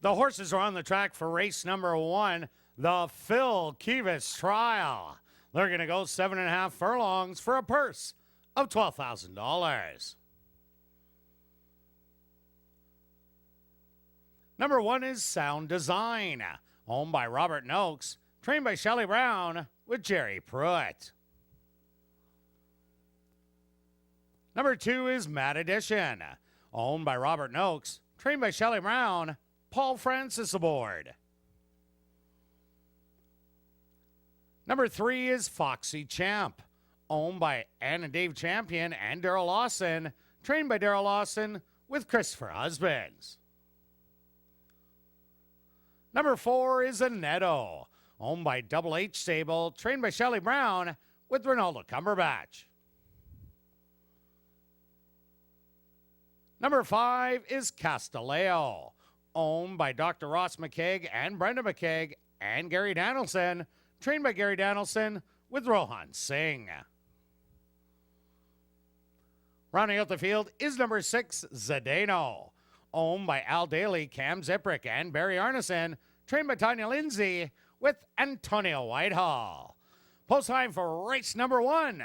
The horses are on the track for race number 1, the Phil Kivas Trial. They're going to go 7.5 furlongs for a purse of $12,000. Number 1 is Sound Design, owned by Robert Noakes, trained by Shelley Brown with Jerry Pruitt. Number 2 is Mad Edition, owned by Robert Noakes, trained by Shelley Brown, Paul Francis aboard. Number 3 is Foxy Champ, owned by Ann and Dave Champion and Darrell Lawson, trained by Darrell Lawson with Christopher Husbands. Number 4 is ANETO, owned by Double H Stable, trained by Shelley Brown with Ronaldo Cumberbatch. Number 5 is CASTELAO, owned by Dr. Ross McKeag and Brenda McKeag and Gary Danielson, trained by Gary Danielson with Rohan Singh. Rounding out the field is number 6, Zdeno, owned by Al Daly, Cam Ziprick, and Barry Arneson, trained by Tanya Lindsay with Antonio Whitehall. Post time for race number 1,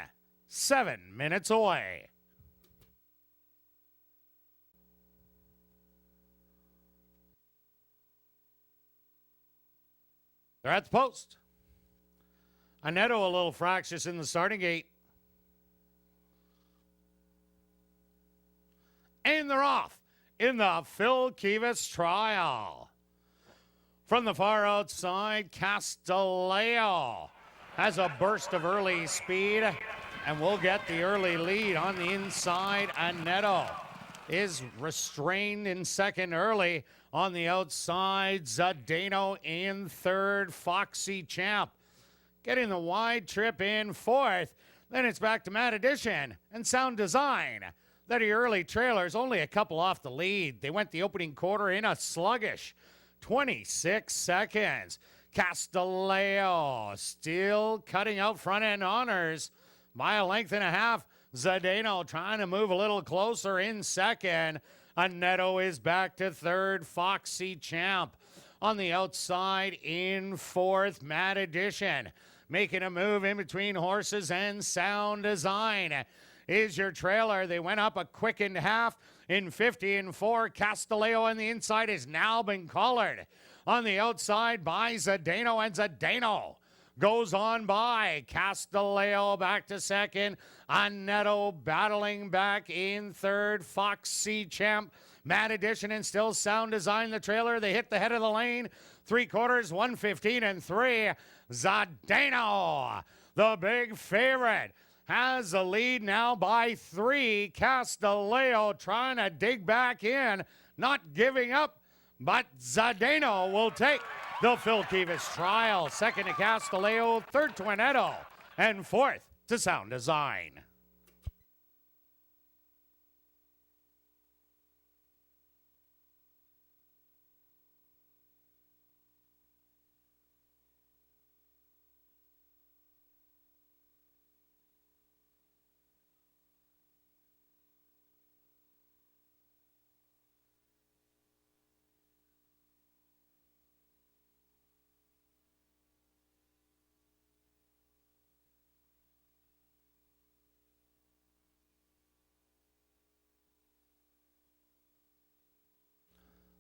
7 minutes away. They're at the post. ANETO a little fractious in the starting gate. And they're off in the Phil Kivas Trial. From the far outside, CASTELAO has a burst of early speed, and we'll get the early lead on the inside. ANETO is restrained in second early. On the outside, Zdeno in third, Foxy Champ getting the wide trip in fourth. Then it's back to Mad Edition and Sound Design. That early trailers only a couple off the lead. They went the opening quarter in a sluggish 26 seconds. CASTELAO still cutting out front end honors by a length and a half. Zdeno trying to move a little closer in second. ANETO is back to third. Foxy Champ on the outside in fourth. Mad Edition making a move in between horses and Sound Design is your trailer. They went up a quickened half in 50 and 4. CASTELAO on the inside has now been collared on the outside by Zdeno, and Zdeno goes on by. CASTELAO back to second. ANETO battling back in third. Foxy Champ, Mad Edition, and still Sound Design, the trailer. They hit the head of the lane. 3/4, 1:15 and 3. Zdeno, the big favorite, has the lead now by 3. CASTELAO trying to dig back in, not giving up, but Zdeno will take the Phil Kivas Trial. Second to CASTELAO, third to ANETO, and fourth to Sound Design.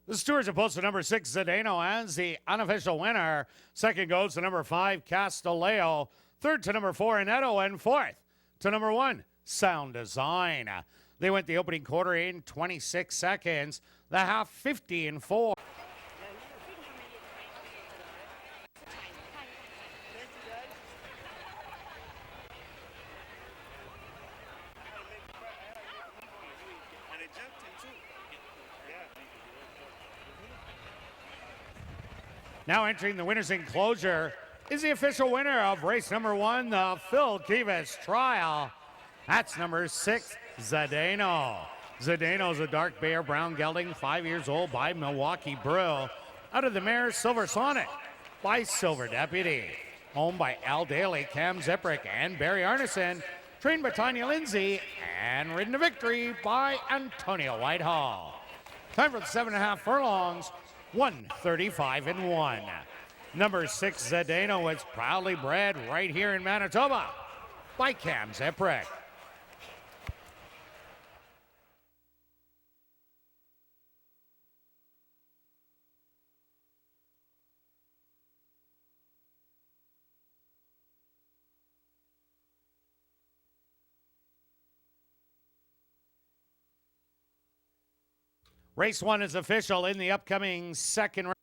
The stewards are posted number 6, Zdeno, as the unofficial winner. Second goes to number 5, CASTELAO. Third to number 4, ANETO, and fourth to number 1, Sound Design. They went the opening quarter in 26 seconds. The half 50 and 4. Now entering the winner's enclosure is the official winner of race number 1, the Phil Kivas Trial. That's number 6, Zdeno. Zdeno's a dark bear brown gelding, 5 years old, by Milwaukee Brew. Out of the mare Silver Sonnet by Silver Deputy. Owned by Al Daly, Cam Ziprick, and Barry Arneson. Trained by Tanya Lindsay and ridden to victory by Antonio Whitehall. Time for the 7.5 furlongs 135-1. Number 6, Zdeno, was proudly bred right here in Manitoba by Cam Zeprick. Race 1 is official in the upcoming second round.